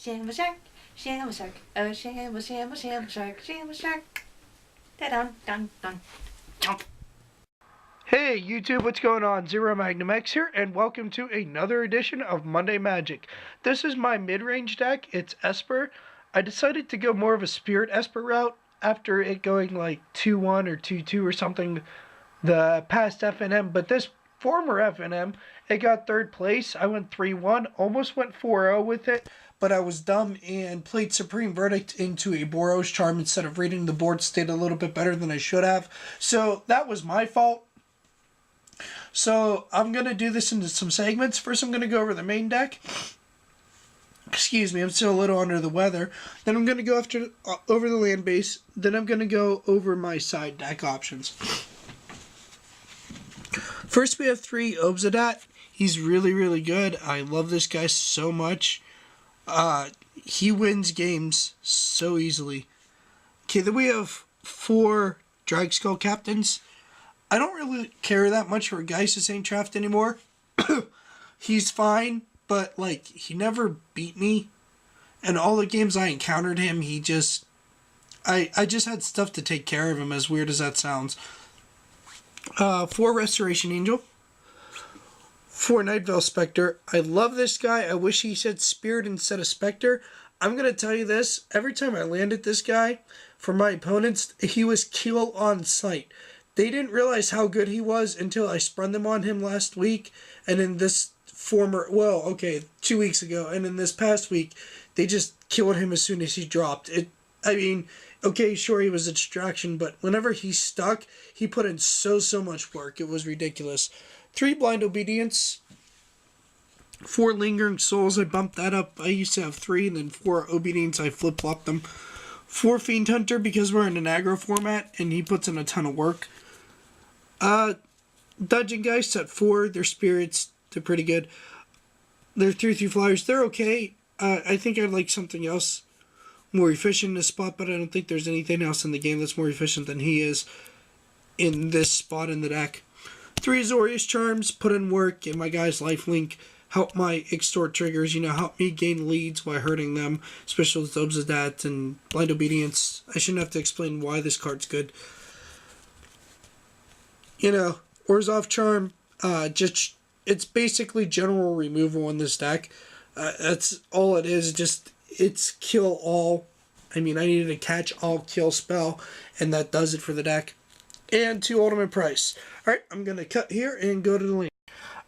Shamble shark, shamble shark, oh shamble, shamble, shamble shark, shamble shark. Da-dun, dun, dun, jump. Hey YouTube, what's going on? ZeroMagnumX here, and welcome to another edition of Monday Magic. This is my mid-range deck. It's Esper. I decided to go more of a Spirit Esper route after it going like 2-1 or 2-2 or something the past FNM, but this former FNM, it got third place. I went 3-1, almost went 4-0 with it, but I was dumb and played Supreme Verdict into a Boros Charm instead of reading the board state a little bit better than I should have. So that was my fault. So I'm going to do this into some segments. First I'm going to go over the main deck. Excuse me, I'm still a little under the weather. Then I'm going to go over the land base. Then I'm going to go over my side deck options. First we have 3 Obsidat. He's really, really good. I love this guy so much. He wins games so easily. Okay, then we have 4 Drag Skull Captains. I don't really care that much for Geist ain't draft anymore. He's fine, but like he never beat me. And all the games I encountered him, he just I just had stuff to take care of him, as weird as that sounds. 4 Restoration Angel. 4 Night Veil Spectre. I love this guy. I wish he said Spirit instead of Spectre. I'm going to tell you this. Every time I landed this guy, for my opponents, he was kill on sight. They didn't realize how good he was until I sprung them on him last week. And in this 2 weeks ago. And in this past week, they just killed him as soon as he dropped. I mean, okay, sure, he was a distraction, but whenever he stuck, he put in so much work. It was ridiculous. 3 Blind Obedience. 4 Lingering Souls. I bumped that up. I used to have 3, and then 4 Obedience. I flip-flopped them. 4 Fiend Hunter, because we're in an aggro format, and he puts in a ton of work. Dungeon Geist at 4. They're spirits. They're pretty good. They're 3/3 flyers. They're okay. I think I'd like something else more efficient in this spot, but I don't think there's anything else in the game that's more efficient than he is in this spot in the deck. 3 Azorius Charms. Put in work, and my guy's lifelink. Help my extort triggers, help me gain leads while hurting them, especially with Obsidat and Blind Obedience. I shouldn't have to explain why this card's good. Orzhov Charm, it's basically general removal in this deck. That's all it is. It's kill all. I mean, I needed a catch all kill spell, and that does it for the deck. And 2 Ultimate Price. Alright, I'm going to cut here and go to the land.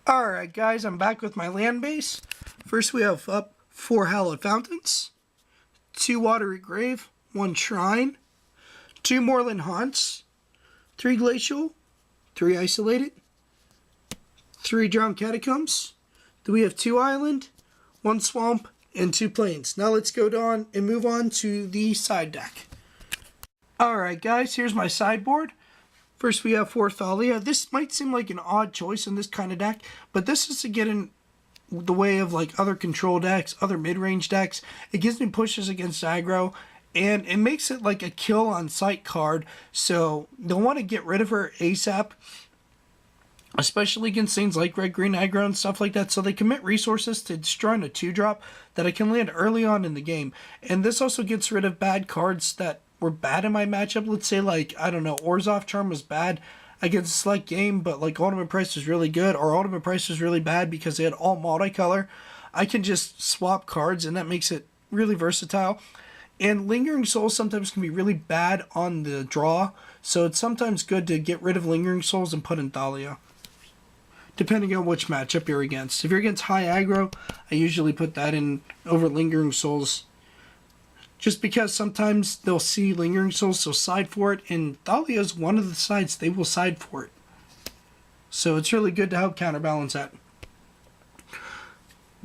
Alright guys, I'm back with my land base. First we have up 4 Hallowed Fountains, 2 Watery Grave, 1 Shrine, 2 Moorland Haunts, 3 Glacial, 3 Isolated, 3 Drowned Catacombs. Then we have 2 Island, 1 Swamp, and 2 Plains. Now let's go down and move on to the side deck. Alright guys, here's my sideboard. First we have 4 Thalia. This might seem like an odd choice in this kind of deck, but this is to get in the way of like other control decks, other mid-range decks. It gives me pushes against aggro, and it makes it like a kill on sight card, so they'll want to get rid of her ASAP, especially against things like red-green aggro and stuff like that, so they commit resources to destroying a 2-drop that I can land early on in the game. And this also gets rid of bad cards that were bad in my matchup. Let's say, like, I don't know, Orzhov Charm was bad against a select game, but like Ultimate Price was really good, or Ultimate Price was really bad because they had all multicolor. I can just swap cards, and that makes it really versatile. And Lingering Souls sometimes can be really bad on the draw, so it's sometimes good to get rid of Lingering Souls and put in Thalia, depending on which matchup you're against. If you're against high aggro, I usually put that in over Lingering Souls, just because sometimes they'll see Lingering Souls, they'll side for it, and Thalia is one of the sides they will side for it. So it's really good to help counterbalance that.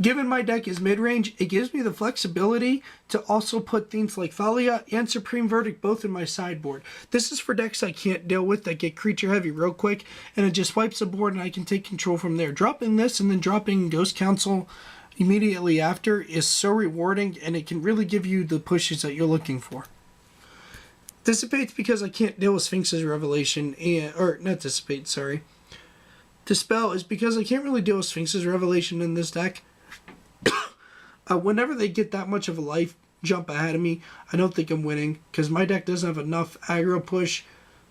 Given my deck is mid-range, it gives me the flexibility to also put things like Thalia and Supreme Verdict both in my sideboard. This is for decks I can't deal with that get creature heavy real quick, and it just wipes the board and I can take control from there. Dropping this and then dropping Ghost Council immediately after is so rewarding, and it can really give you the pushes that you're looking for. Dissipates because I can't deal with Sphinx's Revelation, or not Dissipate, sorry. Dispel is because I can't really deal with Sphinx's Revelation in this deck. Whenever they get that much of a life jump ahead of me, I don't think I'm winning, because my deck doesn't have enough aggro push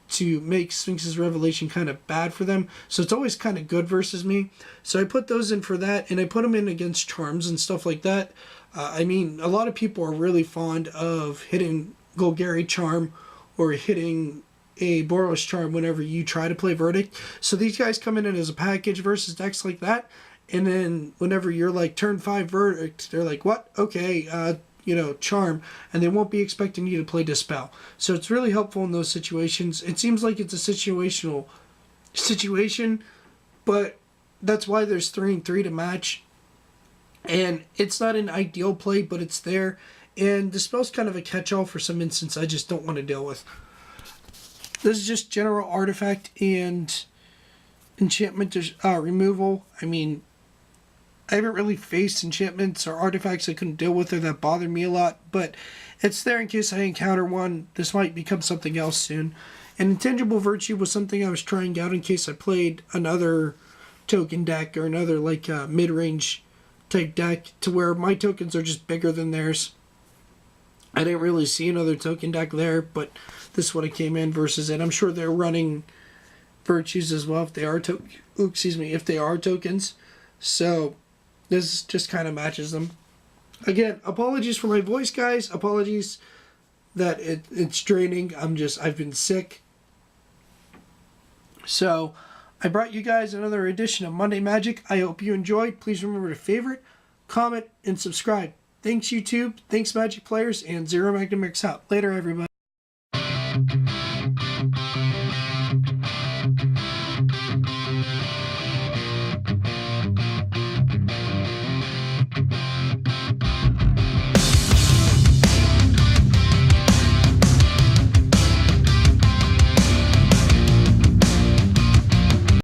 to make Sphinx's Revelation kind of bad for them. So it's always kind of good versus me. So I put those in for that, and I put them in against charms and stuff like that. I mean, a lot of people are really fond of hitting Golgari Charm or hitting a Boros Charm whenever you try to play Verdict. So these guys come in as a package versus decks like that. And then whenever you're like turn 5 Verdict, they're like, what? Okay, Charm, and they won't be expecting you to play Dispel. So it's really helpful in those situations. It seems like it's a situational situation, but that's why there's 3 and 3 to match. And it's not an ideal play, but it's there. And Dispel's kind of a catch-all for some instance I just don't want to deal with. This is just general artifact and enchantment removal. I mean, I haven't really faced enchantments or artifacts I couldn't deal with or that bothered me a lot, but it's there in case I encounter one. This might become something else soon. And Intangible Virtue was something I was trying out in case I played another token deck or another like mid-range type deck to where my tokens are just bigger than theirs. I didn't really see another token deck there, but this is what I came in versus it. I'm sure they're running virtues as well if they are if they are tokens. So this just kind of matches them. Again, apologies for my voice, guys. Apologies that it's draining. I've been sick. So I brought you guys another edition of Monday Magic. I hope you enjoyed. Please remember to favorite, comment, and subscribe. Thanks, YouTube. Thanks, Magic players. And ZeroMagnumX out. Later, everybody.